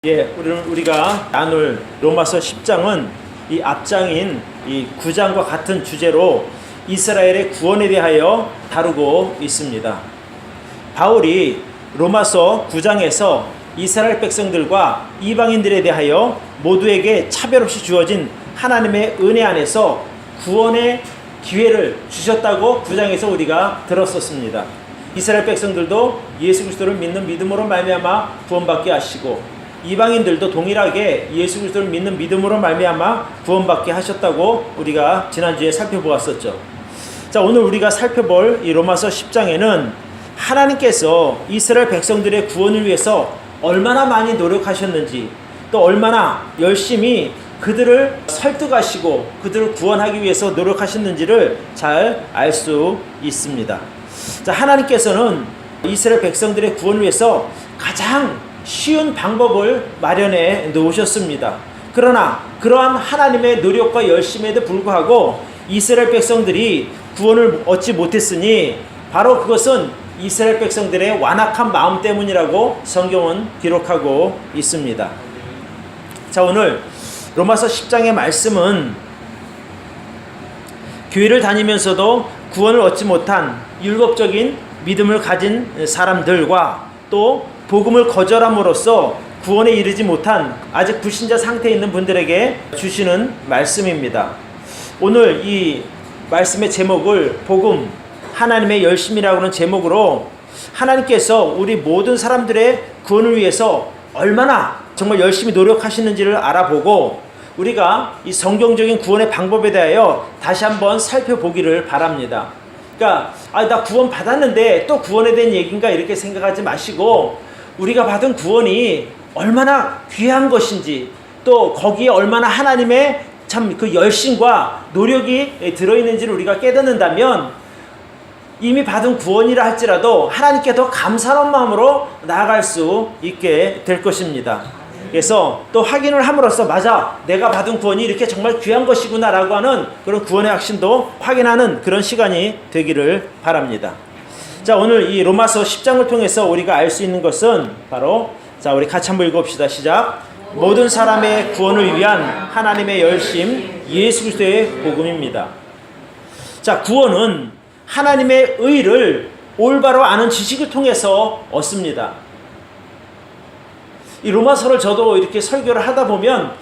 우리가 나눌 로마서 10장은 이 앞장인 이 9장과 같은 주제로 이스라엘의 구원에 대하여 다루고 있습니다. 바울이 로마서 9장에서 이스라엘 백성들과 이방인들에 대하여 모두에게 차별 없이 주어진 하나님의 은혜 안에서 구원의 기회를 주셨다고 9장에서 우리가 들었었습니다. 이스라엘 백성들도 예수 그리스도를 믿는 믿음으로 말미암아 구원받게 하시고 이방인들도 동일하게 예수 그리스도를 믿는 믿음으로 말미암아 구원받게 하셨다고 우리가 지난주에 살펴보았었죠. 자, 오늘 우리가 살펴볼 이 로마서 10장에는 하나님께서 이스라엘 백성들의 구원을 위해서 얼마나 많이 노력하셨는지, 또 얼마나 열심히 그들을 설득하시고 그들을 구원하기 위해서 노력하셨는지를 잘 알 수 있습니다. 자, 하나님께서는 이스라엘 백성들의 구원을 위해서 가장 쉬운 방법을 마련해 놓으셨습니다. 그러나 그러한 하나님의 노력과 열심에도 불구하고 이스라엘 백성들이 구원을 얻지 못했으니 바로 그것은 이스라엘 백성들의 완악한 마음 때문이라고 성경은 기록하고 있습니다. 자, 오늘 로마서 10장의 말씀은 교회를 다니면서도 구원을 얻지 못한 율법적인 믿음을 가진 사람들과 또 복음을 거절함으로써 구원에 이르지 못한 아직 불신자 상태에 있는 분들에게 주시는 말씀입니다. 오늘 이 말씀의 제목을 복음 하나님의 열심이라고 하는 제목으로 하나님께서 우리 모든 사람들의 구원을 위해서 얼마나 정말 열심히 노력하시는지를 알아보고 우리가 이 성경적인 구원의 방법에 대하여 다시 한번 살펴보기를 바랍니다. 그러니까 나 구원 받았는데 또 구원에 대한 얘기인가 이렇게 생각하지 마시고 우리가 받은 구원이 얼마나 귀한 것인지 또 거기에 얼마나 하나님의 참 그 열심과 노력이 들어있는지를 우리가 깨닫는다면 이미 받은 구원이라 할지라도 하나님께 더 감사한 마음으로 나아갈 수 있게 될 것입니다. 그래서 또 확인을 함으로써 맞아, 내가 받은 구원이 이렇게 정말 귀한 것이구나 라고 하는 그런 구원의 확신도 확인하는 그런 시간이 되기를 바랍니다. 자, 오늘 이 로마서 10장을 통해서 우리가 알 수 있는 것은 바로, 자, 우리 같이 한번 읽어봅시다. 시작. 모든 사람의 구원을 위한 하나님의 열심 예수 그리스도의 복음입니다. 자, 구원은 하나님의 의를 올바로 아는 지식을 통해서 얻습니다. 이 로마서를 저도 이렇게 설교를 하다 보면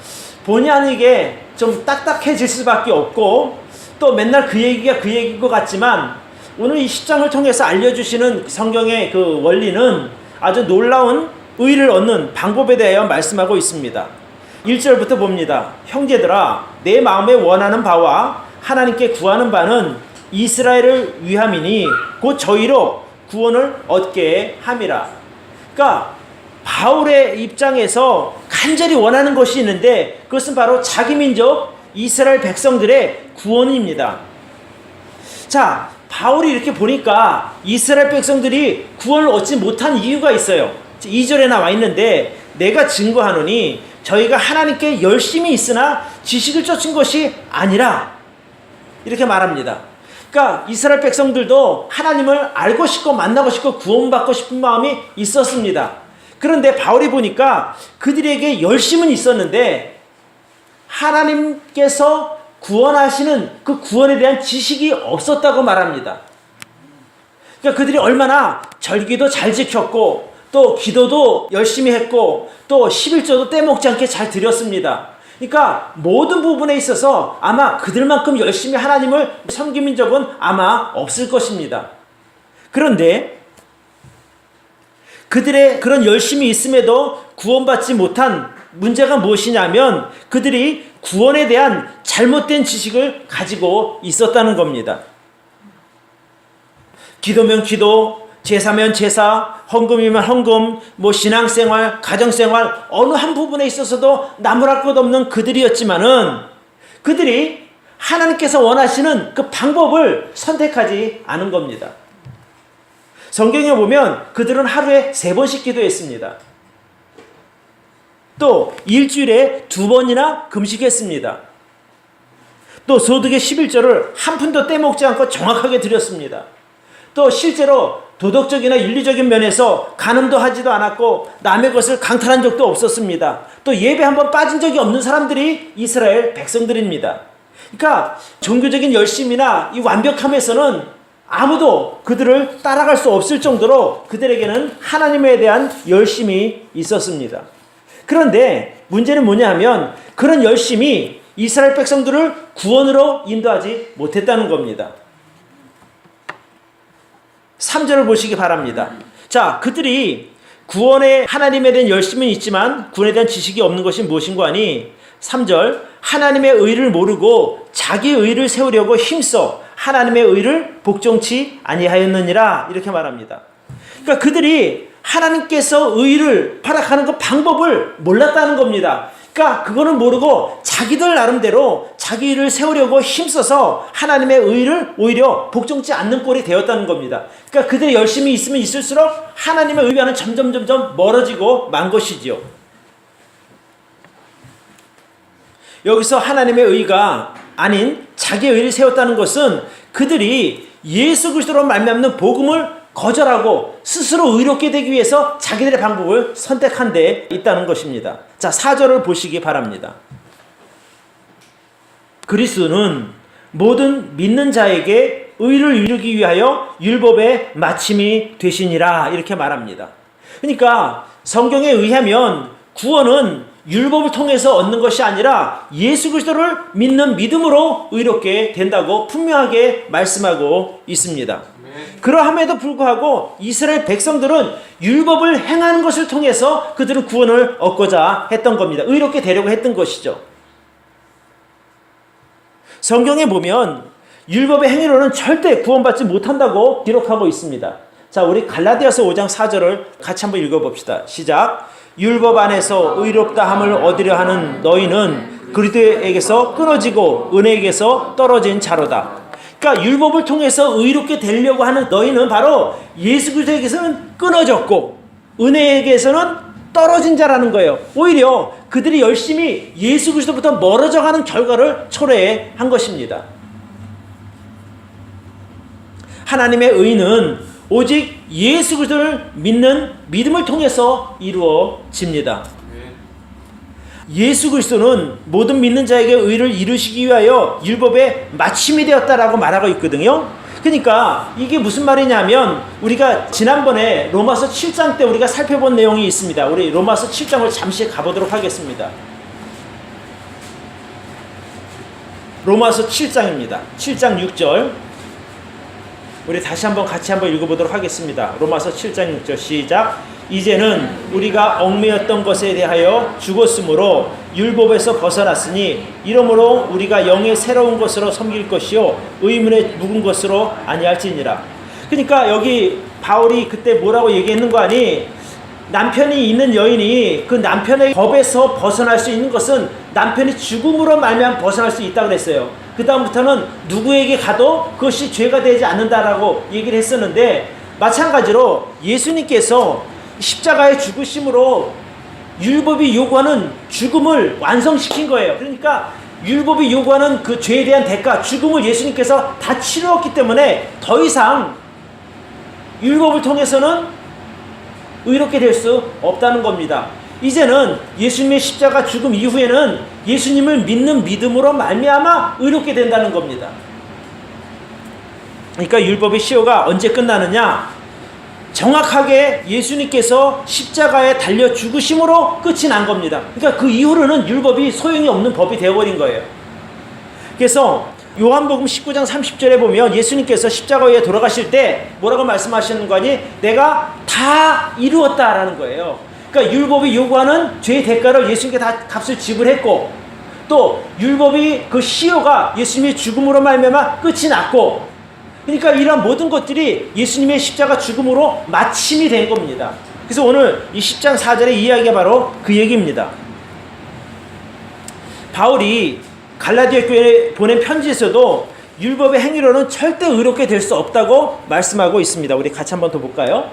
본의 아니게 좀 딱딱해질 수밖에 없고 또 맨날 그 얘기가 그 얘기인 것 같지만 오늘 이 10장을 통해서 알려주시는 성경의 그 원리는 아주 놀라운 의를 얻는 방법에 대하여 말씀하고 있습니다. 1절부터 봅니다. 형제들아, 내 마음에 원하는 바와 하나님께 구하는 바는 이스라엘을 위함이니 곧 저희로 구원을 얻게 함이라. 그러니까 바울의 입장에서 간절히 원하는 것이 있는데 그것은 바로 자기 민족 이스라엘 백성들의 구원입니다. 자, 바울이 이렇게 보니까 이스라엘 백성들이 구원을 얻지 못한 이유가 있어요. 2절에 나와 있는데 내가 증거하노니 저희가 하나님께 열심히 있으나 지식을 쫓은 것이 아니라 이렇게 말합니다. 그러니까 이스라엘 백성들도 하나님을 알고 싶고 만나고 싶고 구원받고 싶은 마음이 있었습니다. 그런데 바울이 보니까 그들에게 열심은 있었는데 하나님께서 구원하시는 그 구원에 대한 지식이 없었다고 말합니다. 그러니까 그들이 얼마나 절기도 잘 지켰고 또 기도도 열심히 했고 또 11조도 떼먹지 않게 잘 드렸습니다. 그러니까 모든 부분에 있어서 아마 그들만큼 열심히 하나님을 섬긴 적은 아마 없을 것입니다. 그런데 그들의 그런 열심이 있음에도 구원받지 못한 문제가 무엇이냐면 그들이 구원에 대한 잘못된 지식을 가지고 있었다는 겁니다. 기도면 기도, 제사면 제사, 헌금이면 헌금, 신앙생활, 가정생활 어느 한 부분에 있어서도 나무랄 것 없는 그들이었지만은 그들이 하나님께서 원하시는 그 방법을 선택하지 않은 겁니다. 성경에 보면 그들은 하루에 3번씩 기도했습니다. 또 일주일에 2번이나 금식했습니다. 또 소득의 11조를 한 푼도 떼먹지 않고 정확하게 드렸습니다. 또 실제로 도덕적이나 윤리적인 면에서 간음도 하지도 않았고 남의 것을 강탈한 적도 없었습니다. 또 예배 한번 빠진 적이 없는 사람들이 이스라엘 백성들입니다. 그러니까 종교적인 열심이나 이 완벽함에서는 아무도 그들을 따라갈 수 없을 정도로 그들에게는 하나님에 대한 열심이 있었습니다. 그런데 문제는 뭐냐 하면 그런 열심이 이스라엘 백성들을 구원으로 인도하지 못했다는 겁니다. 3절을 보시기 바랍니다. 자, 그들이 구원에 하나님에 대한 열심은 있지만 구원에 대한 지식이 없는 것이 무엇인가 하니 3절 하나님의 의를 모르고 자기 의를 세우려고 힘써 하나님의 의를 복종치 아니하였느니라 이렇게 말합니다. 그러니까 그들이 하나님께서 의를 허락하는 그 방법을 몰랐다는 겁니다. 그러니까 그거는 모르고 자기들 나름대로 자기 의를 세우려고 힘써서 하나님의 의를 오히려 복종치 않는 꼴이 되었다는 겁니다. 그러니까 그들의 열심이 있으면 있을수록 하나님의 의와는 점점 멀어지고 만 것이지요. 여기서 하나님의 의가 아닌 자기의 의를 세웠다는 것은 그들이 예수 그리스도로 말미암는 복음을 거절하고 스스로 의롭게 되기 위해서 자기들의 방법을 선택한 데 있다는 것입니다. 자, 4절을 보시기 바랍니다. 그리스도는 모든 믿는 자에게 의를 이루기 위하여 율법의 마침이 되시니라 이렇게 말합니다. 그러니까 성경에 의하면 구원은 율법을 통해서 얻는 것이 아니라 예수 그리스도를 믿는 믿음으로 의롭게 된다고 분명하게 말씀하고 있습니다. 그러함에도 불구하고 이스라엘 백성들은 율법을 행하는 것을 통해서 그들은 구원을 얻고자 했던 겁니다. 의롭게 되려고 했던 것이죠. 성경에 보면 율법의 행위로는 절대 구원받지 못한다고 기록하고 있습니다. 자, 우리 갈라디아서 5장 4절을 같이 한번 읽어봅시다. 시작. 율법 안에서 의롭다함을 얻으려 하는 너희는 그리스도에게서 끊어지고 은혜에게서 떨어진 자로다. 그러니까 율법을 통해서 의롭게 되려고 하는 너희는 바로 예수 그리스도에게서는 끊어졌고 은혜에게서는 떨어진 자라는 거예요. 오히려 그들이 열심히 예수 그리스도부터 멀어져가는 결과를 초래한 것입니다. 하나님의 의는 오직 예수 그리스도를 믿는 믿음을 통해서 이루어집니다. 예수 그리스도는 모든 믿는 자에게 의를 이루시기 위하여 율법의 마침이 되었다라고 말하고 있거든요. 그러니까 이게 무슨 말이냐면 우리가 지난번에 로마서 7장 때 우리가 살펴본 내용이 있습니다. 우리 로마서 7장을 잠시 가보도록 하겠습니다. 로마서 7장입니다. 7장 6절 우리 다시 한번 같이 한번 읽어보도록 하겠습니다. 로마서 7장 6절 시작. 이제는 우리가 얽매였던 것에 대하여 죽었으므로 율법에서 벗어났으니 이러므로 우리가 영의 새로운 것으로 섬길 것이요 의문의 묵은 것으로 아니할지니라. 그러니까 여기 바울이 그때 뭐라고 얘기했는 거 아니? 남편이 있는 여인이 그 남편의 법에서 벗어날 수 있는 것은 남편이 죽음으로 말미암아 벗어날 수 있다고 그랬어요. 그 다음부터는 누구에게 가도 그것이 죄가 되지 않는다라고 얘기를 했었는데 마찬가지로 예수님께서 십자가의 죽으심으로 율법이 요구하는 죽음을 완성시킨 거예요. 그러니까 율법이 요구하는 그 죄에 대한 대가, 죽음을 예수님께서 다 치루었기 때문에 더 이상 율법을 통해서는 의롭게 될 수 없다는 겁니다. 이제는 예수님의 십자가 죽음 이후에는 예수님을 믿는 믿음으로 말미암아 의롭게 된다는 겁니다. 그러니까 율법의 시효가 언제 끝나느냐? 정확하게 예수님께서 십자가에 달려 죽으심으로 끝이 난 겁니다. 그러니까 그 이후로는 율법이 소용이 없는 법이 되어버린 거예요. 그래서 요한복음 19장 30절에 보면 예수님께서 십자가 위에 돌아가실 때 뭐라고 말씀하시는 거니? 내가 다 이루었다라는 거예요. 그러니까 율법이 요구하는 죄의 대가를 예수님께 다 값을 지불했고 또 율법이 그 시효가 예수님의 죽음으로 말미암아 끝이 났고 그러니까 이런 모든 것들이 예수님의 십자가 죽음으로 마침이 된 겁니다. 그래서 오늘 이 10장 4절의 이야기가 바로 그 얘기입니다. 바울이 갈라디아 교회에 보낸 편지에서도 율법의 행위로는 절대 의롭게 될 수 없다고 말씀하고 있습니다. 우리 같이 한번 더 볼까요?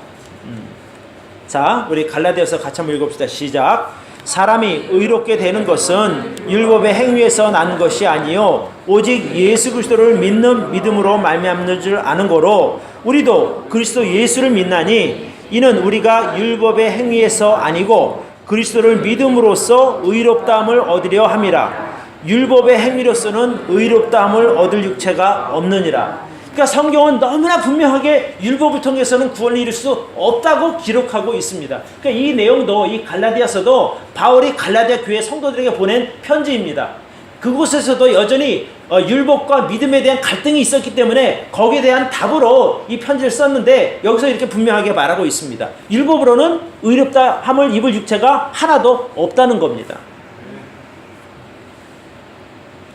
자, 우리 갈라디아서 같이 한번 읽어봅시다. 시작. 사람이 의롭게 되는 것은 율법의 행위에서 난 것이 아니요 오직 예수 그리스도를 믿는 믿음으로 말미암는 줄 아는 거로 우리도 그리스도 예수를 믿나니 이는 우리가 율법의 행위에서 아니고 그리스도를 믿음으로써 의롭다함을 얻으려 함이라. 율법의 행위로서는 의롭다함을 얻을 육체가 없느니라. 그러니까 성경은 너무나 분명하게 율법을 통해서는 구원을 이룰 수 없다고 기록하고 있습니다. 그러니까 이 내용도 이 갈라디아서도 바울이 갈라디아 교회 성도들에게 보낸 편지입니다. 그곳에서도 여전히 율법과 믿음에 대한 갈등이 있었기 때문에 거기에 대한 답으로 이 편지를 썼는데 여기서 이렇게 분명하게 말하고 있습니다. 율법으로는 의롭다함을 입을 육체가 하나도 없다는 겁니다.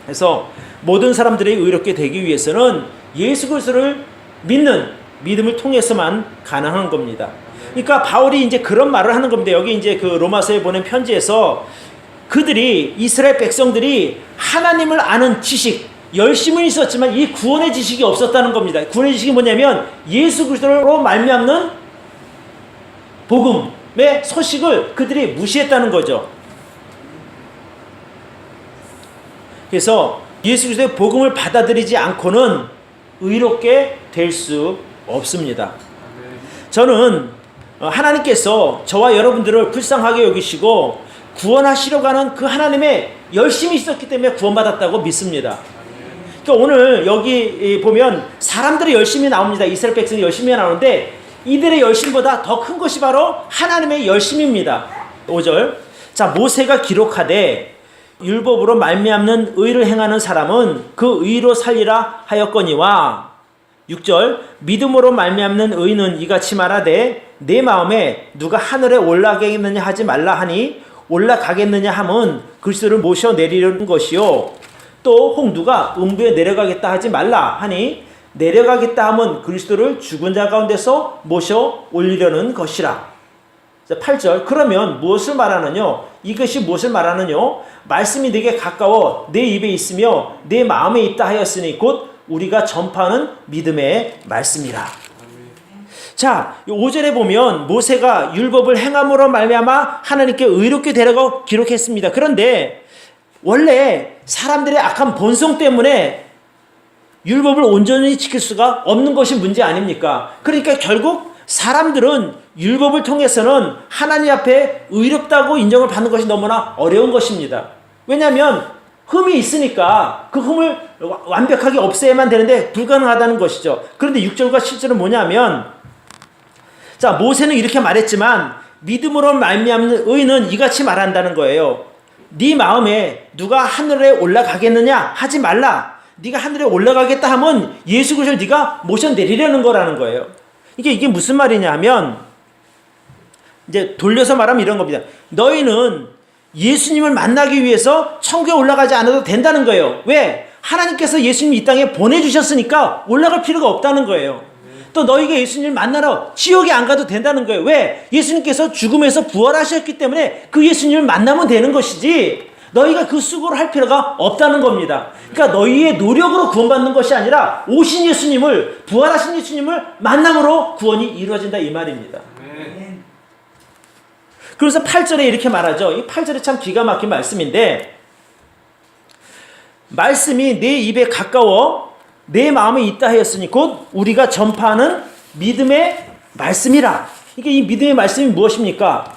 그래서 모든 사람들이 의롭게 되기 위해서는 예수 그리스도를 믿는 믿음을 통해서만 가능한 겁니다. 그러니까 바울이 이제 그런 말을 하는 겁니다. 여기 이제 그 로마서에 보낸 편지에서 그들이 이스라엘 백성들이 하나님을 아는 지식, 열심은 있었지만 이 구원의 지식이 없었다는 겁니다. 구원의 지식이 뭐냐면 예수 그리스도로 말미암는 복음의 소식을 그들이 무시했다는 거죠. 그래서 예수 그리스도의 복음을 받아들이지 않고는 의롭게 될 수 없습니다. 저는 하나님께서 저와 여러분들을 불쌍하게 여기시고 구원하시려고 하는 그 하나님의 열심이 있었기 때문에 구원받았다고 믿습니다. 그러니까 오늘 여기 보면 사람들의 열심이 나옵니다. 이스라엘 백성이 열심히 나오는데 이들의 열심보다 더 큰 것이 바로 하나님의 열심입니다. 5절 자 모세가 기록하되 율법으로 말미암는 의를 행하는 사람은 그 의로 살리라 하였거니와 6절 믿음으로 말미암는 의는 이같이 말하되 내 마음에 누가 하늘에 올라가겠느냐 하지 말라 하니 올라가겠느냐 함은 그리스도를 모셔 내리려는 것이요 또 홍두가 음부에 내려가겠다 하지 말라 하니 내려가겠다 함은 그리스도를 죽은 자 가운데서 모셔 올리려는 것이라. 8절 그러면 무엇을 말하느뇨? 이것이 무엇을 말하느뇨? 말씀이 내게 가까워 내 입에 있으며 내 마음에 있다 하였으니 곧 우리가 전파하는 믿음의 말씀이라. 자, 5절에 보면 모세가 율법을 행함으로 말미암아 하나님께 의롭게 되라고 기록했습니다. 그런데 원래 사람들의 악한 본성 때문에 율법을 온전히 지킬 수가 없는 것이 문제 아닙니까? 그러니까 결국 사람들은 율법을 통해서는 하나님 앞에 의롭다고 인정을 받는 것이 너무나 어려운 것입니다. 왜냐하면 흠이 있으니까 그 흠을 완벽하게 없애야만 되는데 불가능하다는 것이죠. 그런데 6절과 7절은 뭐냐면 자 모세는 이렇게 말했지만 믿음으로 말미암는 의는 이같이 말한다는 거예요. 네 마음에 누가 하늘에 올라가겠느냐 하지 말라. 네가 하늘에 올라가겠다 하면 예수 그리스도를 네가 모셔 내리려는 거라는 거예요. 이게 무슨 말이냐 하면 이제 돌려서 말하면 이런 겁니다. 너희는 예수님을 만나기 위해서 천국에 올라가지 않아도 된다는 거예요. 왜? 하나님께서 예수님 이 땅에 보내주셨으니까 올라갈 필요가 없다는 거예요. 또 너희가 예수님을 만나러 지옥에 안 가도 된다는 거예요. 왜? 예수님께서 죽음에서 부활하셨기 때문에 그 예수님을 만나면 되는 것이지 너희가 그 수고를 할 필요가 없다는 겁니다. 그러니까 너희의 노력으로 구원받는 것이 아니라 오신 예수님을 부활하신 예수님을 만남으로 구원이 이루어진다 이 말입니다. 그래서 8절에 이렇게 말하죠. 이 8절에 참 기가 막힌 말씀인데 말씀이 내 입에 가까워 내 마음에 있다 하였으니 곧 우리가 전파하는 믿음의 말씀이라. 이게 이 믿음의 말씀이 무엇입니까?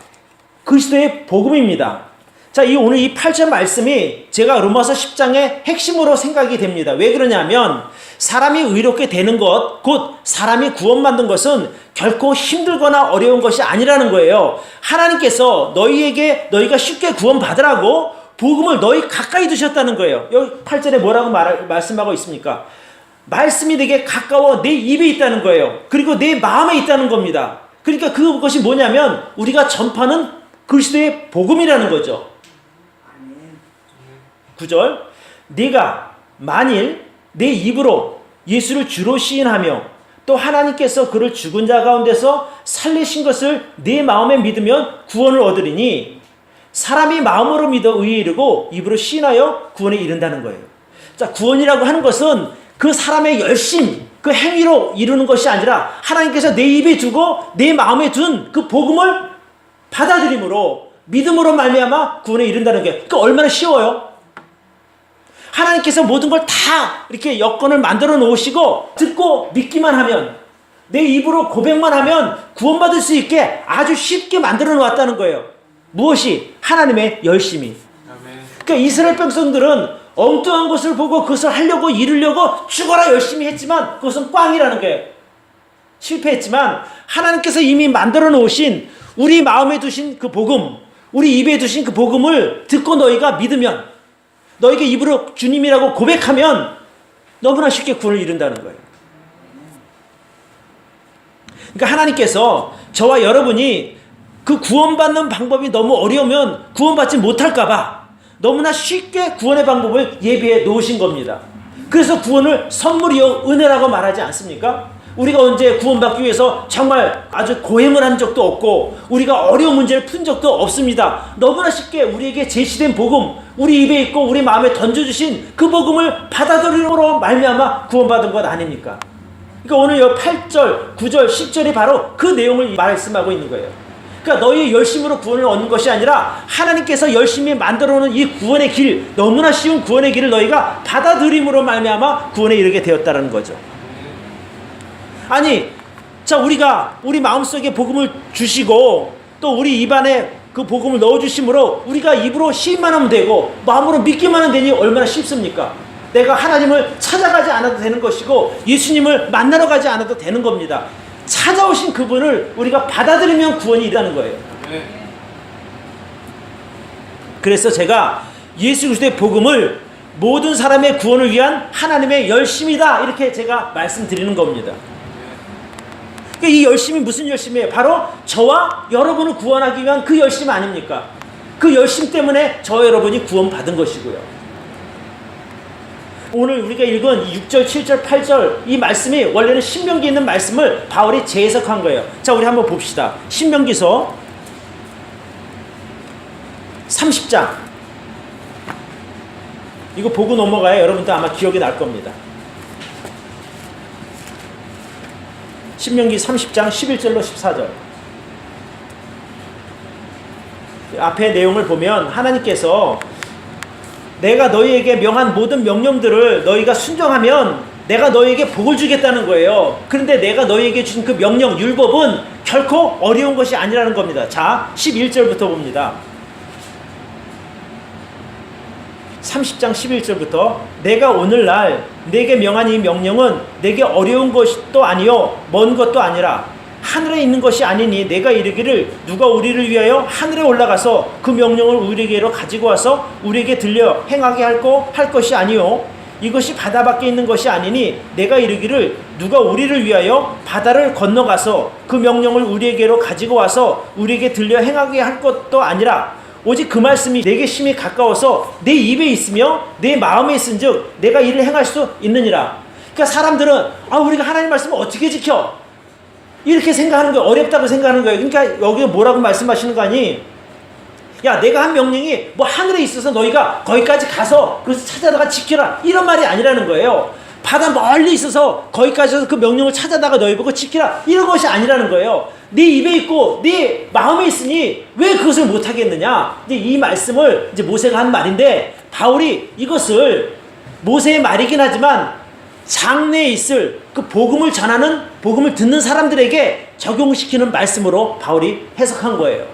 그리스도의 복음입니다. 자, 오늘 이 8절 말씀이 제가 로마서 10장의 핵심으로 생각이 됩니다. 왜 그러냐면 사람이 의롭게 되는 것, 곧 사람이 구원받는 것은 결코 힘들거나 어려운 것이 아니라는 거예요. 하나님께서 너희에게 너희가 쉽게 구원받으라고 복음을 너희 가까이 두셨다는 거예요. 여기 8절에 뭐라고 말씀하고 있습니까? 말씀이 내게 가까워 내 입에 있다는 거예요. 그리고 내 마음에 있다는 겁니다. 그러니까 그것이 뭐냐면 우리가 전파하는 그리스도의 복음이라는 거죠. 9절 네가 만일 내 입으로 예수를 주로 시인하며 또 하나님께서 그를 죽은 자 가운데서 살리신 것을 네 마음에 믿으면 구원을 얻으리니 사람이 마음으로 믿어 의에 이르고 입으로 시인하여 구원에 이른다는 거예요. 자, 구원이라고 하는 것은 그 사람의 열심, 그 행위로 이루는 것이 아니라 하나님께서 내 입에 두고 내 마음에 둔 그 복음을 받아들임으로 믿음으로 말미암아 구원에 이른다는 게 그러니까 얼마나 쉬워요. 하나님께서 모든 걸 다 이렇게 여건을 만들어 놓으시고 듣고 믿기만 하면 내 입으로 고백만 하면 구원받을 수 있게 아주 쉽게 만들어 놓았다는 거예요. 무엇이? 하나님의 열심이. 그러니까 이스라엘 백성들은 엉뚱한 것을 보고 그것을 하려고 이루려고 죽어라 열심히 했지만 그것은 꽝이라는 거예요. 실패했지만 하나님께서 이미 만들어 놓으신 우리 마음에 두신 그 복음, 우리 입에 두신 그 복음을 듣고 너희가 믿으면, 너희가 입으로 주님이라고 고백하면 너무나 쉽게 구원을 이룬다는 거예요. 그러니까 하나님께서 저와 여러분이 그 구원받는 방법이 너무 어려우면 구원받지 못할까봐 너무나 쉽게 구원의 방법을 예비해 놓으신 겁니다. 그래서 구원을 선물이요 은혜라고 말하지 않습니까? 우리가 언제 구원받기 위해서 정말 아주 고행을 한 적도 없고 우리가 어려운 문제를 푼 적도 없습니다. 너무나 쉽게 우리에게 제시된 복음, 우리 입에 있고 우리 마음에 던져주신 그 복음을 받아들임으로 말미암아 구원받은 것 아닙니까? 그러니까 오늘 이 8절, 9절, 10절이 바로 그 내용을 말씀하고 있는 거예요. 그러니까 너희의 열심으로 구원을 얻는 것이 아니라 하나님께서 열심히 만들어 놓은 이 구원의 길, 너무나 쉬운 구원의 길을 너희가 받아들임으로 말미암아 구원에 이르게 되었다는 거죠. 아니, 자, 우리가 우리 마음속에 복음을 주시고 또 우리 입안에 그 복음을 넣어주심으로 우리가 입으로 시인만 하면 되고 마음으로 믿기만 하면 되니 얼마나 쉽습니까? 내가 하나님을 찾아가지 않아도 되는 것이고 예수님을 만나러 가지 않아도 되는 겁니다. 찾아오신 그분을 우리가 받아들이면 구원이 있다는 거예요. 그래서 제가 예수 그리스도의 복음을 모든 사람의 구원을 위한 하나님의 열심이다 이렇게 제가 말씀드리는 겁니다. 그러니까 이 열심이 무슨 열심이에요? 바로 저와 여러분을 구원하기 위한 그 열심 아닙니까? 그 열심 때문에 저와 여러분이 구원받은 것이고요. 오늘 우리가 읽은 6절, 7절, 8절 이 말씀이 원래는 신명기에 있는 말씀을 바울이 재해석한 거예요. 자, 우리 한번 봅시다. 신명기서 30장. 이거 보고 넘어가야 여러분도 아마 기억이 날 겁니다. 신명기 30장 11절로 14절. 앞에 내용을 보면 하나님께서 내가 너희에게 명한 모든 명령들을 너희가 순종하면 내가 너희에게 복을 주겠다는 거예요. 그런데 내가 너희에게 준 그 명령, 율법은 결코 어려운 것이 아니라는 겁니다. 자, 11절부터 봅니다. 30장 11절부터 내가 오늘날 내게 명한 이 명령은 내게 어려운 것도 아니요 먼 것도 아니라 하늘에 있는 것이 아니니 내가 이르기를 누가 우리를 위하여 하늘에 올라가서 그 명령을 우리에게로 가지고 와서 우리에게 들려 행하게 할 것이 아니요 이것이 바다 밖에 있는 것이 아니니 내가 이르기를 누가 우리를 위하여 바다를 건너가서 그 명령을 우리에게로 가지고 와서 우리에게 들려 행하게 할 것도 아니라 오직 그 말씀이 내게 심히 가까워서 내 입에 있으며 내 마음에 있은즉 내가 이를 행할 수 있느니라. 그러니까 사람들은 우리가 하나님 말씀을 어떻게 지켜? 이렇게 생각하는 거예요. 어렵다고 생각하는 거예요. 그러니까 여기 뭐라고 말씀하시는 거 아니? 야, 내가 한 명령이 뭐 하늘에 있어서 너희가 거기까지 가서 그래서 찾아다가 지켜라 이런 말이 아니라는 거예요. 바다 멀리 있어서 거기까지 가서 그 명령을 찾아다가 너희 보고 지키라 이런 것이 아니라는 거예요. 네 입에 있고 네 마음에 있으니 왜 그것을 못하겠느냐. 이제 이 말씀을 이제 모세가 한 말인데 바울이 이것을 모세의 말이긴 하지만 장래에 있을 그 복음을 전하는 복음을 듣는 사람들에게 적용시키는 말씀으로 바울이 해석한 거예요.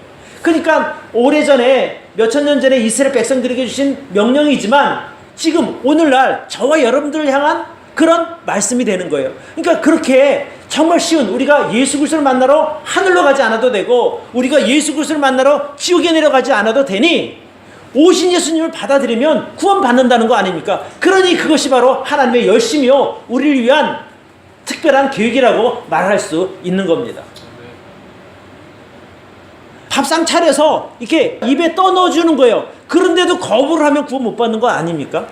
그러니까 오래전에 몇천 년 전에 이스라엘 백성들에게 주신 명령이지만 지금 오늘날 저와 여러분들을 향한 그런 말씀이 되는 거예요. 그러니까 그렇게 정말 쉬운 우리가 예수 그리스도를 만나러 하늘로 가지 않아도 되고 우리가 예수 그리스도를 만나러 지옥에 내려가지 않아도 되니 오신 예수님을 받아들이면 구원받는다는 거 아닙니까? 그러니 그것이 바로 하나님의 열심이요 우리를 위한 특별한 계획이라고 말할 수 있는 겁니다. 밥상 차려서 이렇게 입에 떠넣어주는 거예요. 그런데도 거부를 하면 구원 못 받는 거 아닙니까?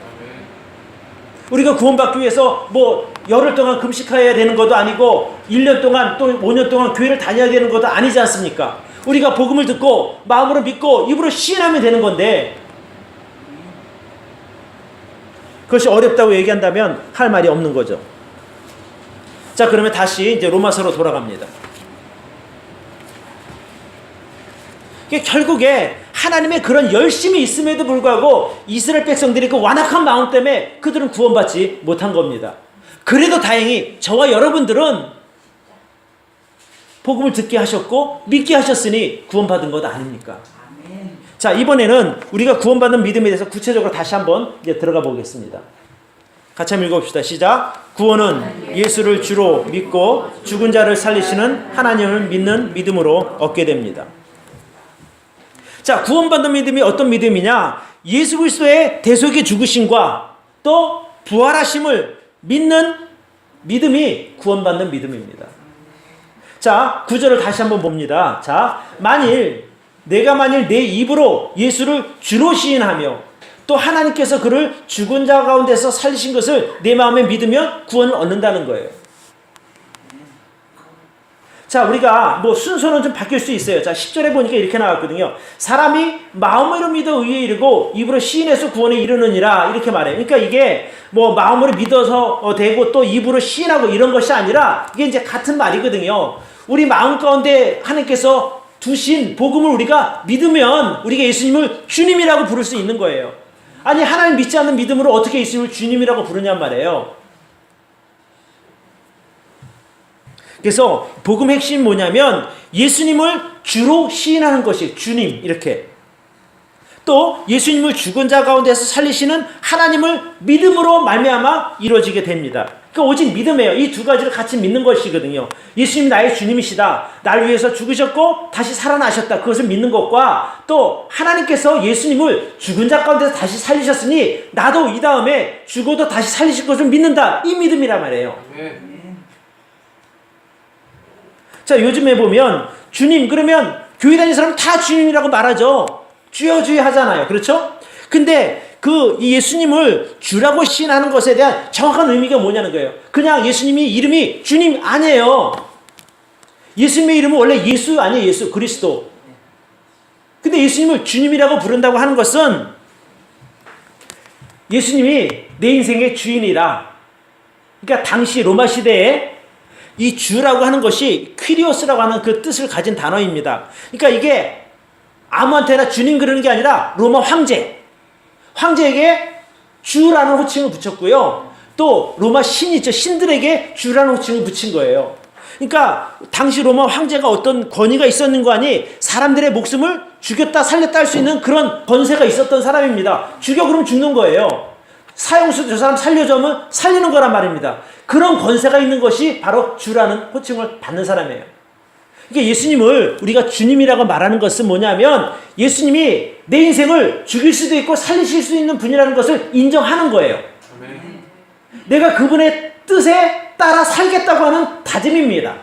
우리가 구원받기 위해서 뭐 열흘 동안 금식해야 되는 것도 아니고 1년 동안 또 5년 동안 교회를 다녀야 되는 것도 아니지 않습니까? 우리가 복음을 듣고 마음으로 믿고 입으로 시인하면 되는 건데 그것이 어렵다고 얘기한다면 할 말이 없는 거죠. 자, 그러면 다시 이제 로마서로 돌아갑니다. 결국에 하나님의 그런 열심이 있음에도 불구하고 이스라엘 백성들이 그 완악한 마음 때문에 그들은 구원받지 못한 겁니다. 그래도 다행히 저와 여러분들은 복음을 듣게 하셨고 믿게 하셨으니 구원받은 것 아닙니까? 자, 이번에는 우리가 구원받는 믿음에 대해서 구체적으로 다시 한번 이제 들어가 보겠습니다. 같이 한번 읽어봅시다. 시작. 구원은 예수를 주로 믿고 죽은 자를 살리시는 하나님을 믿는 믿음으로 얻게 됩니다. 자, 구원받는 믿음이 어떤 믿음이냐? 예수 그리스도의 대속의 죽으심과 또 부활하심을 믿는 믿음이 구원받는 믿음입니다. 자, 9절을 다시 한번 봅니다. 자, 내가 만일 내 입으로 예수를 주로 시인하며 또 하나님께서 그를 죽은 자 가운데서 살리신 것을 내 마음에 믿으면 구원을 얻는다는 거예요. 자, 우리가 뭐 순서는 좀 바뀔 수 있어요. 자, 10절에 보니까 이렇게 나왔거든요. 사람이 마음으로 믿어 의에 이르고 입으로 시인해서 구원에 이르느니라, 이렇게 말해요. 그러니까 이게 뭐 마음으로 믿어서 되고 또 입으로 시인하고 이런 것이 아니라 이게 이제 같은 말이거든요. 우리 마음 가운데 하나님께서 두신 복음을 우리가 믿으면 우리가 예수님을 주님이라고 부를 수 있는 거예요. 아니, 하나님 믿지 않는 믿음으로 어떻게 예수님을 주님이라고 부르냔 말이에요. 그래서 복음의 핵심이 뭐냐면 예수님을 주로 시인하는 것이 주님, 이렇게. 또 예수님을 죽은 자 가운데서 살리시는 하나님을 믿음으로 말미암아 이루어지게 됩니다. 그러니까 오직 믿음이에요. 이 두 가지를 같이 믿는 것이거든요. 예수님이 나의 주님이시다. 나를 위해서 죽으셨고 다시 살아나셨다. 그것을 믿는 것과 또 하나님께서 예수님을 죽은 자 가운데서 다시 살리셨으니 나도 이 다음에 죽어도 다시 살리실 것을 믿는다. 이 믿음이란 말이에요. 자, 요즘에 보면 주님, 그러면 교회 다니는 사람은 다 주님이라고 말하죠. 주여 주여 하잖아요. 그렇죠? 근데 이 예수님을 주라고 시인하는 것에 대한 정확한 의미가 뭐냐는 거예요. 그냥 예수님이 이름이 주님 아니에요. 예수님의 이름은 원래 예수 아니에요. 예수 그리스도. 근데 예수님을 주님이라고 부른다고 하는 것은 예수님이 내 인생의 주인이라. 그러니까 당시 로마 시대에 이 주라고 하는 것이 퀴리오스라고 하는 그 뜻을 가진 단어입니다. 그러니까 이게 아무한테나 주님 그러는 게 아니라 로마 황제에게 주라는 호칭을 붙였고요. 또 로마 신이죠. 신들에게 주라는 호칭을 붙인 거예요. 그러니까 당시 로마 황제가 어떤 권위가 있었는 거 아니, 사람들의 목숨을 죽였다 살렸다 할 수 있는 그런 권세가 있었던 사람입니다. 죽여 그러면 죽는 거예요. 사형수도 저 사람 살려주면 살리는 거란 말입니다. 그런 권세가 있는 것이 바로 주라는 호칭을 받는 사람이에요. 그러니까 예수님을 우리가 주님이라고 말하는 것은 뭐냐면 예수님이 내 인생을 죽일 수도 있고 살리실 수 있는 분이라는 것을 인정하는 거예요. 아멘. 내가 그분의 뜻에 따라 살겠다고 하는 다짐입니다.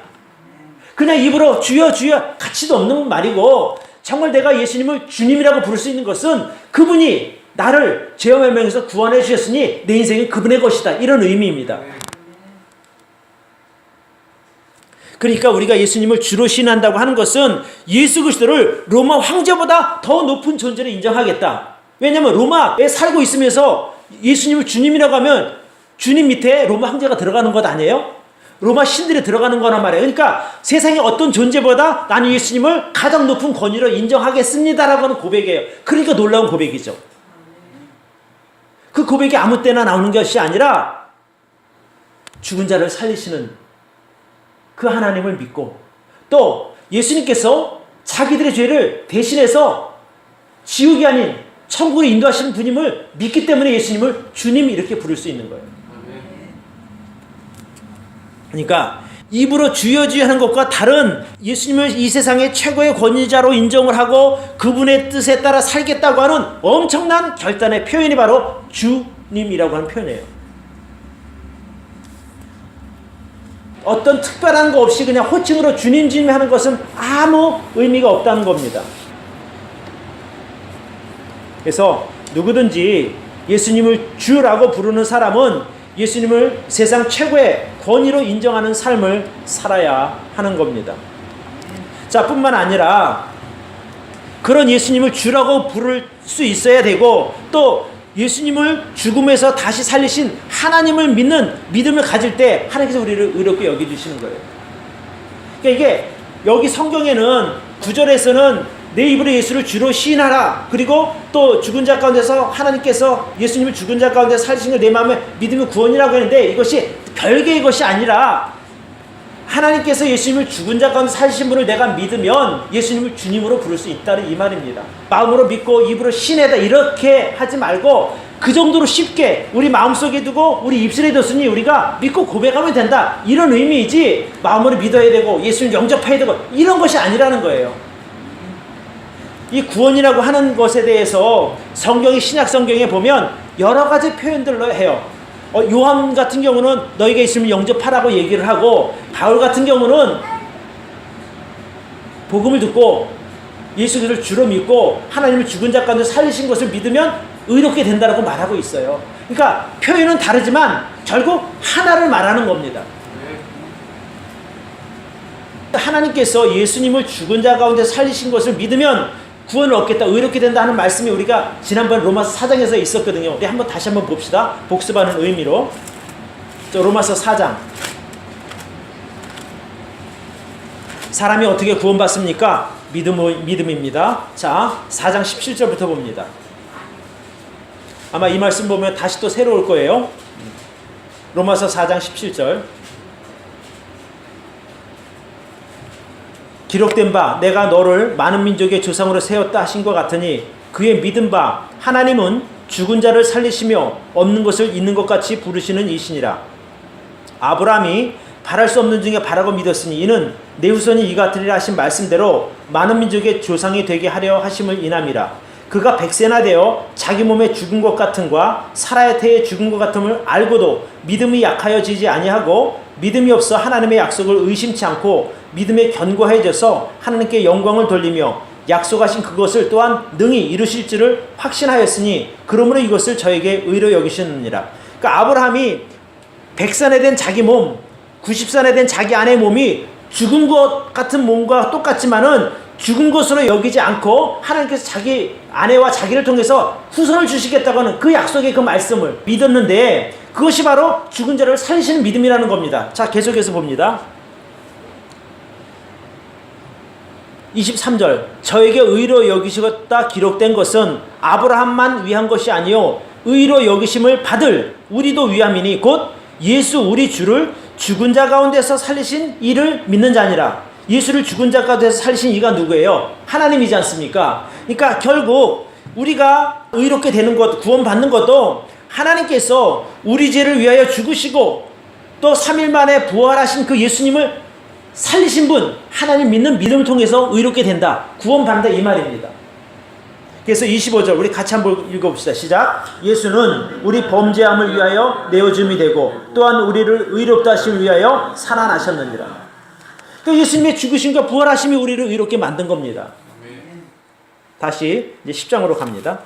그냥 입으로 주여 주여 가치도 없는 말이고, 정말 내가 예수님을 주님이라고 부를 수 있는 것은 그분이 나를 죄와 멸망에서 구원해 주셨으니 내 인생은 그분의 것이다, 이런 의미입니다. 그러니까 우리가 예수님을 주로 신한다고 하는 것은 예수 그리스도를 로마 황제보다 더 높은 존재로 인정하겠다. 왜냐하면 로마에 살고 있으면서 예수님을 주님이라고 하면 주님 밑에 로마 황제가 들어가는 것 아니에요? 로마 신들이 들어가는 거란 말이에요. 그러니까 세상의 어떤 존재보다 나는 예수님을 가장 높은 권위로 인정하겠습니다라고 하는 고백이에요. 그러니까 놀라운 고백이죠. 그 고백이 아무 때나 나오는 것이 아니라 죽은 자를 살리시는 그 하나님을 믿고, 또 예수님께서 자기들의 죄를 대신해서 지옥이 아닌 천국으로 인도하시는 분임을 믿기 때문에 예수님을 주님 이렇게 부를 수 있는 거예요. 그러니까 입으로 주여 주여 하는 것과 다른 예수님을 이 세상의 최고의 권위자로 인정을 하고 그분의 뜻에 따라 살겠다고 하는 엄청난 결단의 표현이 바로 주님이라고 하는 표현이에요. 어떤 특별한 거 없이 그냥 호칭으로 주님 주님 하는 것은 아무 의미가 없다는 겁니다. 그래서 누구든지 예수님을 주라고 부르는 사람은 예수님을 세상 최고의 권위로 인정하는 삶을 살아야 하는 겁니다. 자, 뿐만 아니라 그런 예수님을 주라고 부를 수 있어야 되고, 또 예수님을 죽음에서 다시 살리신 하나님을 믿는 믿음을 가질 때 하나님께서 우리를 의롭게 여겨주시는 거예요. 그러니까 이게 여기 성경에는 9절에서는 내 입으로 예수를 주로 시인하라. 그리고 또 죽은 자 가운데서 하나님께서 예수님을 죽은 자 가운데 살리신 걸 내 마음에 믿으면 구원이라고 했는데, 이것이 별개의 것이 아니라 하나님께서 예수님을 죽은 자 가운데 살리신 분을 내가 믿으면 예수님을 주님으로 부를 수 있다는 이 말입니다. 마음으로 믿고 입으로 시인하다 이렇게 하지 말고 그 정도로 쉽게 우리 마음속에 두고 우리 입술에 뒀으니 우리가 믿고 고백하면 된다, 이런 의미이지 마음으로 믿어야 되고 예수를 영접해야 되고 이런 것이 아니라는 거예요. 이 구원이라고 하는 것에 대해서 성경이, 신약 성경에 보면 여러 가지 표현들로 해요. 요한 같은 경우는 너희가 예수님을 영접하라고 얘기를 하고, 바울 같은 경우는 복음을 듣고 예수 그리스도를 주로 믿고 하나님을 죽은 자 가운데 살리신 것을 믿으면 의롭게 된다라고 말하고 있어요. 그러니까 표현은 다르지만 결국 하나를 말하는 겁니다. 하나님께서 예수님을 죽은 자 가운데 살리신 것을 믿으면 구원을 얻겠다, 의롭게 된다 하는 말씀이 우리가 지난번 로마서 4장에서 있었거든요. 우리 다시 한번 봅시다. 복습하는 의미로. 로마서 4장. 사람이 어떻게 구원받습니까? 믿음입니다. 자, 4장 17절부터 봅니다. 아마 이 말씀 보면 다시 또 새로울 거예요. 로마서 4장 17절. 기록된 바 내가 너를 많은 민족의 조상으로 세웠다 하신 것 같으니 그의 믿은 바 하나님은 죽은 자를 살리시며 없는 것을 있는 것 같이 부르시는 이시니라. 아브라함이 바랄 수 없는 중에 바라고 믿었으니 이는 내 후손이 이 같으리라 하신 말씀대로 많은 민족의 조상이 되게 하려 하심을 인함이라. 그가 백세나 되어 자기 몸에 죽은 것 같음과 사라의 태에 죽은 것 같음을 알고도 믿음이 약하여지지 아니하고 믿음이 없어 하나님의 약속을 의심치 않고 믿음에 견고해져서 하나님께 영광을 돌리며 약속하신 그것을 또한 능히 이루실 줄을 확신하였으니 그러므로 이것을 저에게 의로 여기시느니라. 그러니까 아브라함이 100살에 된 자기 몸, 90살에 된 자기 아내의 몸이 죽은 것 같은 몸과 똑같지만은 죽은 것으로 여기지 않고 하나님께서 자기 아내와 자기를 통해서 후손을 주시겠다고 하는 그 약속의 그 말씀을 믿었는데, 그것이 바로 죽은 자를 살리시는 믿음이라는 겁니다. 자, 계속해서 봅니다. 23절. 저에게 의로 여기시겠다 기록된 것은 아브라함만 위한 것이 아니요 의로 여기심을 받을 우리도 위함이니 곧 예수 우리 주를 죽은 자 가운데서 살리신 이를 믿는 자니라. 예수를 죽은 자 가운데서 살리신 이가 누구예요? 하나님이지 않습니까? 그러니까 결국 우리가 의롭게 되는 것, 구원받는 것도 하나님께서 우리 죄를 위하여 죽으시고 또 3일 만에 부활하신 그 예수님을 살리신 분, 하나님 믿는 믿음을 통해서 의롭게 된다, 구원받는다, 이 말입니다. 그래서 25절 우리 같이 한번 읽어봅시다. 시작. 예수는 우리 범죄함을 위하여 내어줌이 되고 또한 우리를 의롭다 하심을 위하여 살아나셨느니라. 그러니까 예수님의 죽으심과 부활하심이 우리를 의롭게 만든 겁니다. 다시 이제 10장으로 갑니다.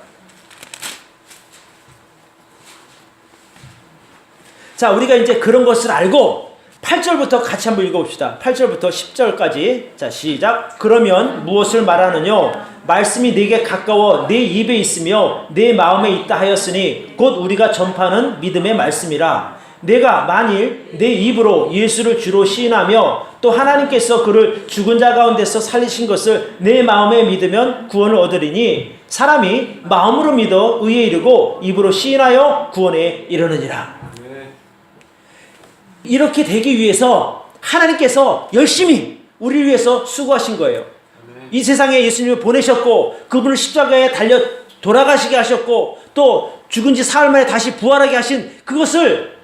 자, 우리가 이제 그런 것을 알고 8절부터 같이 한번 읽어봅시다. 8절부터 10절까지. 자, 시작. 그러면 무엇을 말하느냐? 말씀이 내게 가까워 내 입에 있으며 내 마음에 있다 하였으니 곧 우리가 전파하는 믿음의 말씀이라. 내가 만일 내 입으로 예수를 주로 시인하며 또 하나님께서 그를 죽은 자 가운데서 살리신 것을 내 마음에 믿으면 구원을 얻으리니 사람이 마음으로 믿어 의에 이르고 입으로 시인하여 구원에 이르느니라. 이렇게 되기 위해서 하나님께서 열심히 우리를 위해서 수고하신 거예요. 이 세상에 예수님을 보내셨고 그분을 십자가에 달려 돌아가시게 하셨고 또 죽은 지 사흘 만에 다시 부활하게 하신 그것을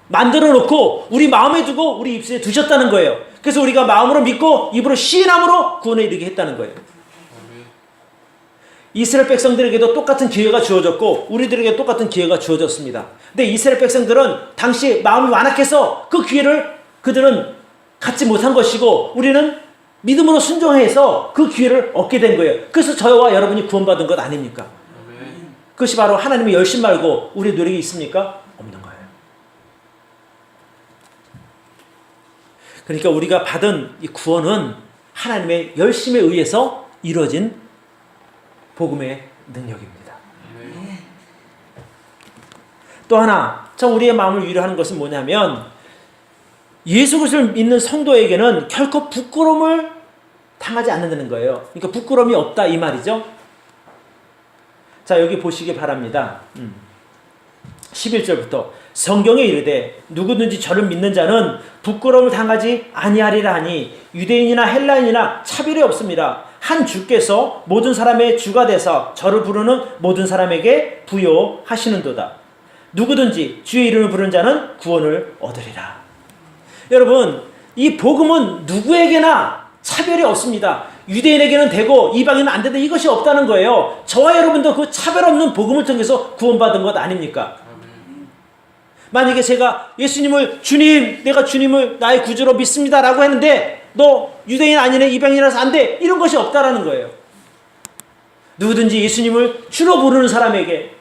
만들어 놓고 우리 마음에 두고 우리 입술에 두셨다는 거예요. 그래서 우리가 마음으로 믿고 입으로 시인함으로 구원에 이르게 했다는 거예요. 이스라엘 백성들에게도 똑같은 기회가 주어졌고 우리들에게 똑같은 기회가 주어졌습니다. 근데 이스라엘 백성들은 당시 마음이 완악해서 그 기회를 그들은 갖지 못한 것이고 우리는 믿음으로 순종해서 그 기회를 얻게 된 거예요. 그래서 저와 여러분이 구원받은 것 아닙니까? 그것이 바로 하나님의 열심 말고 우리 노력이 있습니까? 없는 거예요. 그러니까 우리가 받은 이 구원은 하나님의 열심에 의해서 이루어진 복음의 능력입니다. 또 하나, 참 우리의 마음을 위로하는 것은 뭐냐면 예수 그리스도를 믿는 성도에게는 결코 부끄러움을 당하지 않는다는 거예요. 그러니까 부끄러움이 없다 이 말이죠. 자, 여기 보시기 바랍니다. 11절부터 성경에 이르되 누구든지 저를 믿는 자는 부끄러움을 당하지 아니하리라 하니 유대인이나 헬라인이나 차별이 없습니다. 한 주께서 모든 사람의 주가 되사 저를 부르는 모든 사람에게 부여하시는도다. 누구든지 주의 이름을 부르는 자는 구원을 얻으리라. 여러분, 이 복음은 누구에게나 차별이 없습니다. 유대인에게는 되고 이방인은 안 된다, 이것이 없다는 거예요. 저와 여러분도 그 차별 없는 복음을 통해서 구원받은 것 아닙니까? 만약에 제가 예수님을 주님, 내가 주님을 나의 구주로 믿습니다 라고 했는데 너 유대인 아니네, 이방인이라서 안 돼, 이런 것이 없다라는 거예요. 누구든지 예수님을 주로 부르는 사람에게,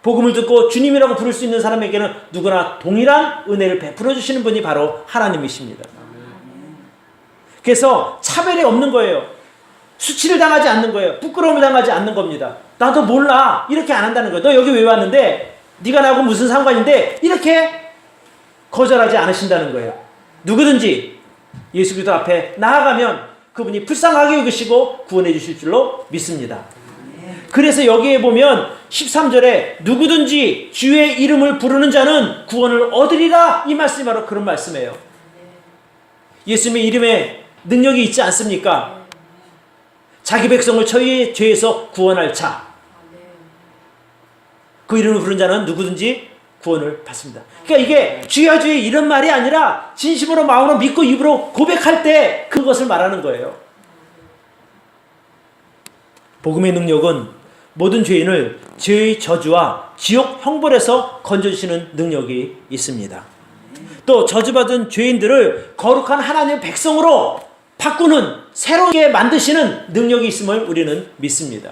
복음을 듣고 주님이라고 부를 수 있는 사람에게는 누구나 동일한 은혜를 베풀어 주시는 분이 바로 하나님이십니다. 그래서 차별이 없는 거예요. 수치를 당하지 않는 거예요. 부끄러움을 당하지 않는 겁니다. 나도 몰라, 이렇게 안 한다는 거예요. 너 여기 왜 왔는데? 네가 나하고 무슨 상관인데? 이렇게 거절하지 않으신다는 거예요. 누구든지 예수 그리스도 앞에 나아가면 그분이 불쌍하게 여기시고 구원해 주실 줄로 믿습니다. 그래서 여기에 보면 13절에 누구든지 주의 이름을 부르는 자는 구원을 얻으리라, 이 말씀이 바로 그런 말씀이에요. 예수님의 이름에 능력이 있지 않습니까? 자기 백성을 저희의 죄에서 구원할 자, 그 이름을 부르는 자는 누구든지 구원을 받습니다. 그러니까 이게 주여 주여 이런 말이 아니라 진심으로 마음으로 믿고 입으로 고백할 때 그것을 말하는 거예요. 복음의 능력은 모든 죄인을 죄의 저주와 지옥 형벌에서 건져주시는 능력이 있습니다. 또 저주받은 죄인들을 거룩한 하나님의 백성으로 바꾸는, 새롭게 만드시는 능력이 있음을 우리는 믿습니다.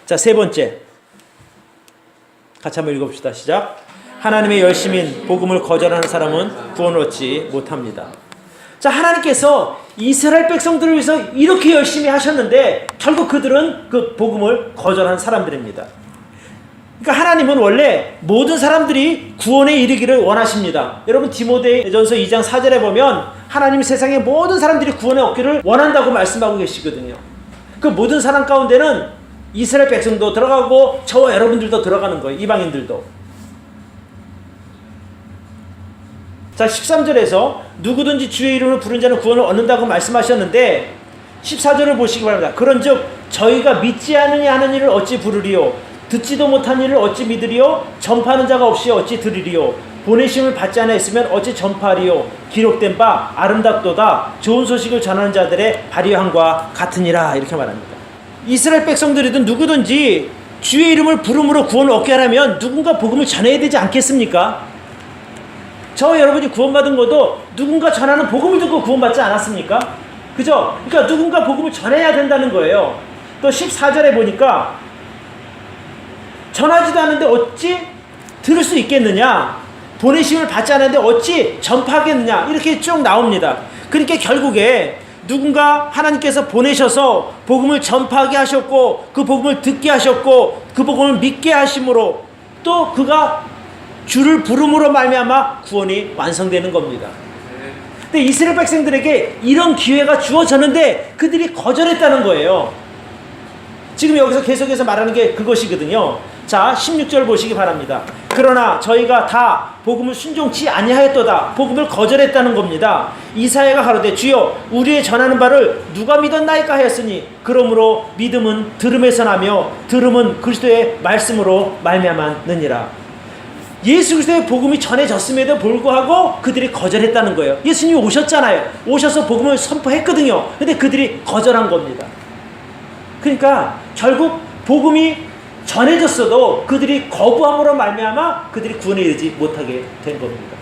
자, 세 번째, 같이 한번 읽어봅시다. 시작. 하나님의 열심인 복음을 거절하는 사람은 구원을 얻지 못합니다. 자, 하나님께서 이스라엘 백성들을 위해서 이렇게 열심히 하셨는데 결국 그들은 그 복음을 거절한 사람들입니다. 그러니까 하나님은 원래 모든 사람들이 구원에 이르기를 원하십니다. 여러분, 디모데전서 2장 4절에 보면 하나님이 세상의 모든 사람들이 구원에 얻기를 원한다고 말씀하고 계시거든요. 그 모든 사람 가운데는 이스라엘 백성도 들어가고 저와 여러분들도 들어가는 거예요. 이방인들도. 자, 13절에서 누구든지 주의 이름을 부른 자는 구원을 얻는다고 말씀하셨는데 14절을 보시기 바랍니다. 그런즉 저희가 믿지 않으냐 하는 일을 어찌 부르리요? 듣지도 못한 일을 어찌 믿으리요? 전파하는 자가 없이 어찌 들으리요? 보내심을 받지 않아 있으면 어찌 전파하리요? 기록된 바 아름답도다 좋은 소식을 전하는 자들의 발휘함과 같으니라, 이렇게 말합니다. 이스라엘 백성들이든 누구든지 주의 이름을 부름으로 구원을 얻게 하려면 누군가 복음을 전해야 되지 않겠습니까? 저와 여러분이 구원받은 것도 누군가 전하는 복음을 듣고 구원받지 않았습니까? 그죠? 그러니까 누군가 복음을 전해야 된다는 거예요. 또 14절에 보니까 전하지도 않는데 어찌 들을 수 있겠느냐? 보내심을 받지 않았는데 어찌 전파하겠느냐? 이렇게 쭉 나옵니다. 그러니까 결국에 누군가 하나님께서 보내셔서 복음을 전파하게 하셨고 그 복음을 듣게 하셨고 그 복음을 믿게 하심으로 또 그가 주를 부름으로 말미암아 구원이 완성되는 겁니다. 근데 이스라엘 백성들에게 이런 기회가 주어졌는데 그들이 거절했다는 거예요. 지금 여기서 계속해서 말하는 게 그것이거든요. 자, 16절 보시기 바랍니다. 그러나 저희가 다 복음을 순종치 아니하였도다. 복음을 거절했다는 겁니다. 이사야가 가로되 주여 우리의 전하는 바를 누가 믿었나이까 하였으니 그러므로 믿음은 들음에서 나며 들음은 그리스도의 말씀으로 말미암았느니라. 예수 그리스도의 복음이 전해졌음에도 불구하고 그들이 거절했다는 거예요. 예수님이 오셨잖아요. 오셔서 복음을 선포했거든요. 근데 그들이 거절한 겁니다. 그러니까 결국 복음이 전해졌어도 그들이 거부함으로 말미암아 그들이 구원에 이르지 못하게 된 겁니다.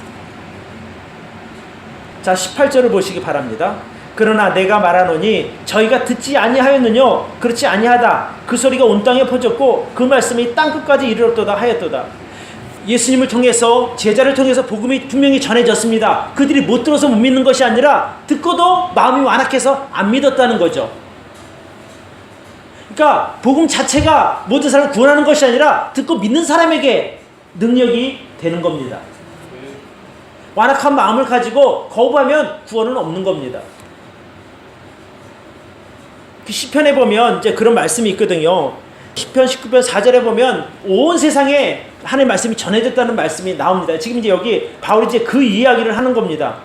자, 18절을 보시기 바랍니다. 그러나 내가 말하노니 저희가 듣지 아니하였느뇨? 그렇지 아니하다. 그 소리가 온 땅에 퍼졌고 그 말씀이 땅끝까지 이르렀도다 하였도다. 예수님을 통해서, 제자를 통해서 복음이 분명히 전해졌습니다. 그들이 못 들어서 못 믿는 것이 아니라 듣고도 마음이 완악해서 안 믿었다는 거죠. 그러니까 복음 자체가 모든 사람을 구원하는 것이 아니라 듣고 믿는 사람에게 능력이 되는 겁니다. 완악한 마음을 가지고 거부하면 구원은 없는 겁니다. 그 시편에 보면 이제 그런 말씀이 있거든요. 시편 19편 4절에 보면 온 세상에 하나님의 말씀이 전해졌다는 말씀이 나옵니다. 지금 이제 여기 바울이 이제 그 이야기를 하는 겁니다.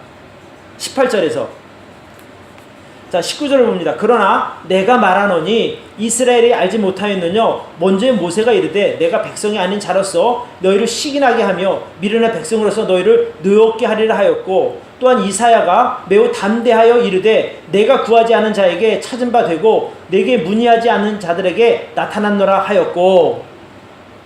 18절에서. 자, 19절을 봅니다. 그러나 내가 말하노니 이스라엘이 알지 못하였느냐 먼저 모세가 이르되 내가 백성이 아닌 자로서 너희를 시기나게 하며 미련한 백성으로서 너희를 노엽게 하리라 하였고, 또한 이사야가 매우 담대하여 이르되 내가 구하지 않은 자에게 찾은 바 되고 내게 문의하지 않는 자들에게 나타났노라 하였고,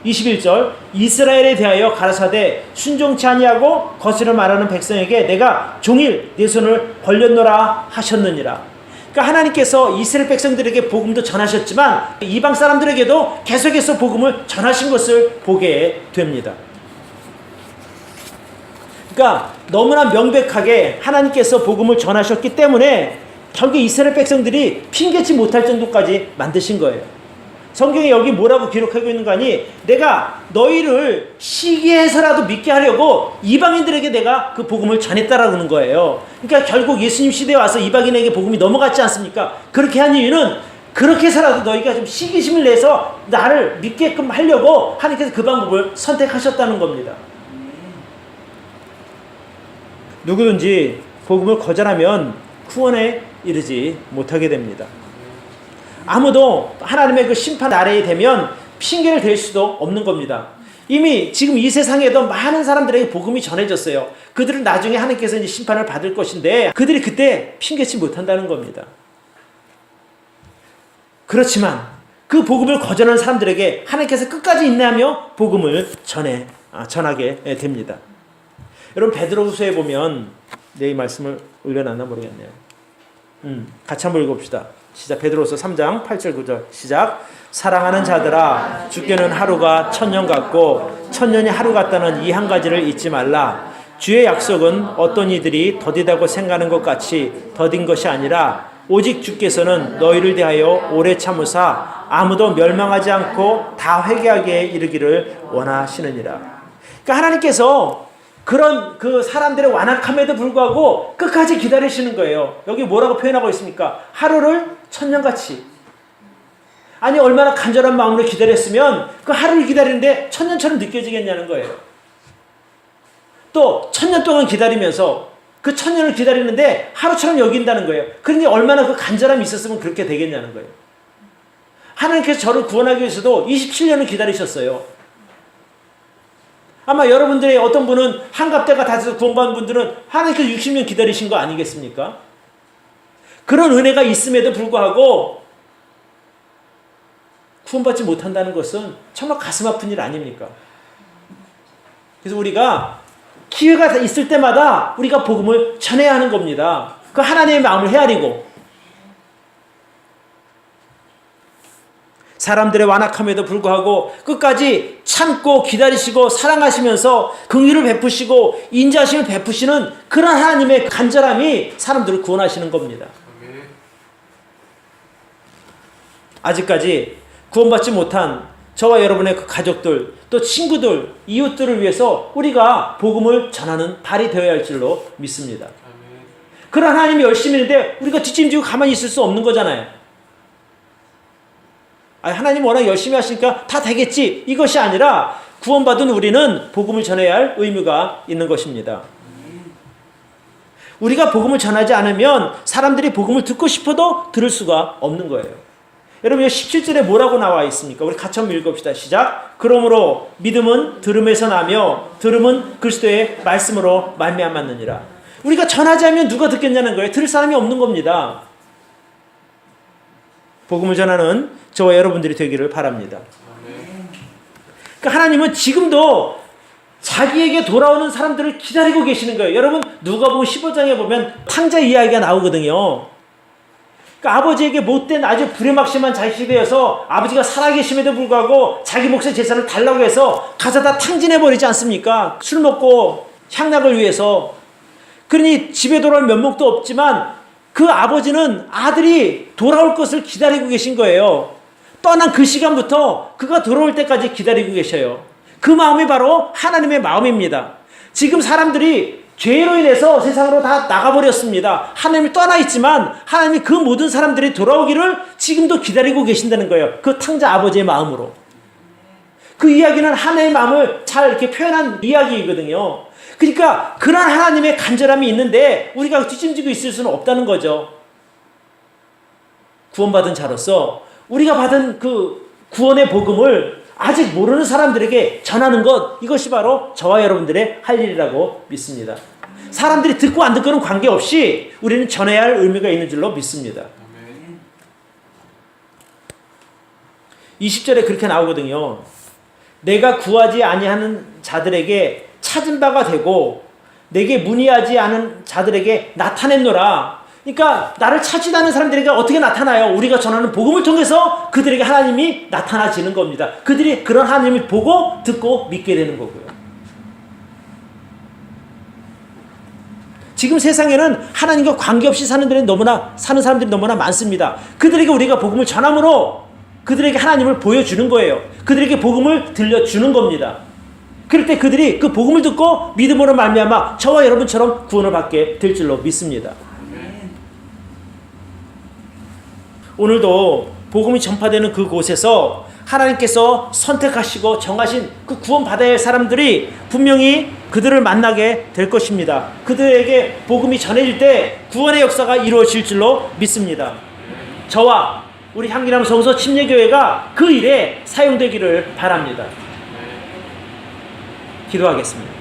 21절 이스라엘에 대하여 가라사대 순종치 아니하고 거스려 말하는 백성에게 내가 종일 내 손을 벌렸노라 하셨느니라. 그러니까 하나님께서 이스라엘 백성들에게 복음도 전하셨지만 이방 사람들에게도 계속해서 복음을 전하신 것을 보게 됩니다. 그러니까 너무나 명백하게 하나님께서 복음을 전하셨기 때문에 결국 이스라엘 백성들이 핑계치 못할 정도까지 만드신 거예요. 성경에 여기 뭐라고 기록하고 있는 거 아니? 내가 너희를 시기해서라도 믿게 하려고 이방인들에게 내가 그 복음을 전했다라고 하는 거예요. 그러니까 결국 예수님 시대에 와서 이방인에게 복음이 넘어갔지 않습니까? 그렇게 한 이유는 그렇게 해서라도 너희가 좀 시기심을 내서 나를 믿게끔 하려고 하나님께서 그 방법을 선택하셨다는 겁니다. 누구든지 복음을 거절하면 구원에 이르지 못하게 됩니다. 아무도 하나님의 그 심판 아래에 되면 핑계를 댈 수도 없는 겁니다. 이미 지금 이 세상에도 많은 사람들에게 복음이 전해졌어요. 그들은 나중에 하나님께서 이제 심판을 받을 것인데 그들이 그때 핑계치 못한다는 겁니다. 그렇지만 그 복음을 거절하는 사람들에게 하나님께서 끝까지 인내하며 복음을 전하게 됩니다. 여러분 베드로후서에 보면 내 이 말씀을 올려놨나 모르겠네요. 같이 한번 읽어봅시다. 시작. 베드로후서 3장 8절 9절 시작. 사랑하는 자들아 주께는 하루가 천년 같고 천년이 하루 같다는 이 한 가지를 잊지 말라. 주의 약속은 어떤 이들이 더디다고 생각하는 것 같이 더딘 것이 아니라 오직 주께서는 너희를 대하여 오래 참으사 아무도 멸망하지 않고 다 회개하게 이르기를 원하시느니라. 그러니까 하나님께서 그런 그 사람들의 완악함에도 불구하고 끝까지 기다리시는 거예요. 여기 뭐라고 표현하고 있습니까? 하루를 천년같이. 아니 얼마나 간절한 마음으로 기다렸으면 그 하루를 기다리는데 천년처럼 느껴지겠냐는 거예요. 또 천년 동안 기다리면서 그 천년을 기다리는데 하루처럼 여긴다는 거예요. 그러니 얼마나 그 간절함이 있었으면 그렇게 되겠냐는 거예요. 하나님께서 저를 구원하기 위해서도 27년을 기다리셨어요. 아마 여러분들의 어떤 분은 한갑대가 다 돼서 구원받은 분들은 하나님께서 60년 기다리신 거 아니겠습니까? 그런 은혜가 있음에도 불구하고 구원받지 못한다는 것은 정말 가슴 아픈 일 아닙니까? 그래서 우리가 기회가 있을 때마다 우리가 복음을 전해야 하는 겁니다. 그 하나님의 마음을 헤아리고 사람들의 완악함에도 불구하고 끝까지 참고 기다리시고 사랑하시면서 긍휼을 베푸시고 인자심을 베푸시는 그런 하나님의 간절함이 사람들을 구원하시는 겁니다. 아직까지 구원받지 못한 저와 여러분의 그 가족들 또 친구들 이웃들을 위해서 우리가 복음을 전하는 발이 되어야 할 줄로 믿습니다. 그런 하나님이 열심히 있는데 우리가 뒷짐지고 가만히 있을 수 없는 거잖아요. 하나님 워낙 열심히 하시니까 다 되겠지 이것이 아니라 구원받은 우리는 복음을 전해야 할 의무가 있는 것입니다. 우리가 복음을 전하지 않으면 사람들이 복음을 듣고 싶어도 들을 수가 없는 거예요. 여러분 17절에 뭐라고 나와 있습니까? 우리 같이 한번 읽읍시다. 시작. 그러므로 믿음은 들음에서 나며 들음은 그리스도의 말씀으로 말미암았느니라. 우리가 전하지 않으면 누가 듣겠냐는 거예요. 들을 사람이 없는 겁니다. 복음을 전하는 저와 여러분들이 되기를 바랍니다. 그러니까 하나님은 지금도 자기에게 돌아오는 사람들을 기다리고 계시는 거예요. 여러분 누가복음 15장에 보면 탕자 이야기가 나오거든요. 그러니까 아버지에게 못된 아주 불효막심한 자식이 되어서 아버지가 살아계심에도 불구하고 자기 몫의 재산을 달라고 해서 가져다 탕진해버리지 않습니까? 술 먹고 향락을 위해서. 그러니 집에 돌아올 면목도 없지만 그 아버지는 아들이 돌아올 것을 기다리고 계신 거예요. 떠난 그 시간부터 그가 돌아올 때까지 기다리고 계셔요. 그 마음이 바로 하나님의 마음입니다. 지금 사람들이 죄로 인해서 세상으로 다 나가버렸습니다. 하나님이 떠나 있지만 하나님이 그 모든 사람들이 돌아오기를 지금도 기다리고 계신다는 거예요. 그 탕자 아버지의 마음으로. 그 이야기는 하나님의 마음을 잘 이렇게 표현한 이야기이거든요. 그러니까 그런 하나님의 간절함이 있는데 우리가 뒷짐지고 있을 수는 없다는 거죠. 구원받은 자로서 우리가 받은 그 구원의 복음을 아직 모르는 사람들에게 전하는 것, 이것이 바로 저와 여러분들의 할 일이라고 믿습니다. 사람들이 듣고 안 듣고는 관계없이 우리는 전해야 할 의미가 있는 줄로 믿습니다. 20절에 그렇게 나오거든요. 내가 구하지 아니하는 자들에게 찾은 바가 되고 내게 문의하지 않은 자들에게 나타냈노라. 그러니까 나를 찾지도 않은 사람들에게 어떻게 나타나요? 우리가 전하는 복음을 통해서 그들에게 하나님이 나타나지는 겁니다. 그들이 그런 하나님을 보고 듣고 믿게 되는 거고요. 지금 세상에는 하나님과 관계없이 사는 사람들이 너무나 많습니다. 그들에게 우리가 복음을 전함으로 그들에게 하나님을 보여주는 거예요. 그들에게 복음을 들려주는 겁니다. 그럴 때 그들이 그 복음을 듣고 믿음으로 말미암아 저와 여러분처럼 구원을 받게 될 줄로 믿습니다. 오늘도 복음이 전파되는 그곳에서 하나님께서 선택하시고 정하신 그 구원받아야 할 사람들이 분명히 그들을 만나게 될 것입니다. 그들에게 복음이 전해질 때 구원의 역사가 이루어질 줄로 믿습니다. 저와 우리 향기남 성서 침례교회가 그 일에 사용되기를 바랍니다. 기도하겠습니다.